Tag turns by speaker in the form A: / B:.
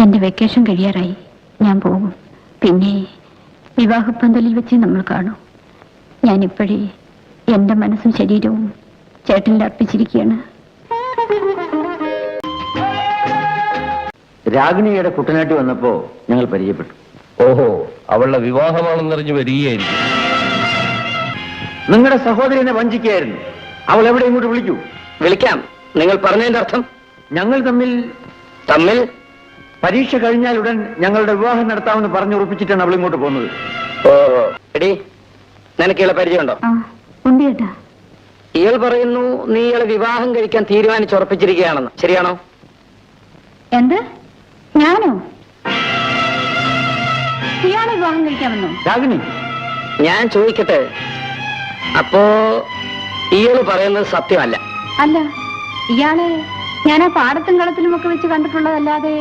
A: എന്റെ വെക്കേഷൻ കഴിയാറായി. ഞാൻ പോകും. പിന്നെ വിവാഹപ്പന്തലിൽ വെച്ച് നമ്മൾ കാണും. ഞാനിപ്പോഴേ എന്റെ മനസ്സും ശരീരവും ചേട്ടനിൽ അർപ്പിച്ചിരിക്കുകയാണ്.
B: രാഗിണിയുടെ കുട്ടനാട്ടി വന്നപ്പോ ഞങ്ങൾ പരിചയപ്പെട്ടു.
C: ഓഹോ, അവളുടെ വിവാഹമാണെന്നറിഞ്ഞു വരികയായിരിക്കും.
B: നിങ്ങളുടെ സഹോദരനെ വഞ്ചിക്കുകയായിരുന്നു. അവൾ എവിടെ ഇങ്ങോട്ട് വിളിക്കൂ?
D: വിളിക്കാം. നിങ്ങൾ പറഞ്ഞതിന്റെ അർത്ഥം?
B: ഞങ്ങൾ തമ്മിൽ പരീക്ഷ കഴിഞ്ഞാൽ ഉടൻ ഞങ്ങളുടെ വിവാഹം നടത്താമെന്ന് പറഞ്ഞുറപ്പിച്ചിട്ടാണ് അവൾ ഇങ്ങോട്ട് പോകുന്നത്.
D: ഓ എടി, നിനക്കുള്ള പരിചയമുണ്ടോ?
A: ഉണ്ട് ചേട്ടാ.
D: ഇയാൾ പറയുന്നു നീ ഇയാളെ വിവാഹം കഴിക്കാൻ തീരുമാനിച്ചുറപ്പിച്ചിരിക്കുകയാണെന്ന്. ശരിയാണോ?
A: എന്ത്? ഞാനോ? ഇയാളെ വിവാഹം കഴിക്കാമെന്നോ?
B: രാഗിണി,
D: ഞാൻ ചോദിക്കട്ടെ, അപ്പോ ഇയാള് പറയുന്നത് സത്യമല്ല?
A: അല്ല, ഇയാളെ ഞാൻ ആ പാടത്തും കളത്തിലും ഒക്കെ വെച്ച് കണ്ടിട്ടുള്ളതല്ലാതെ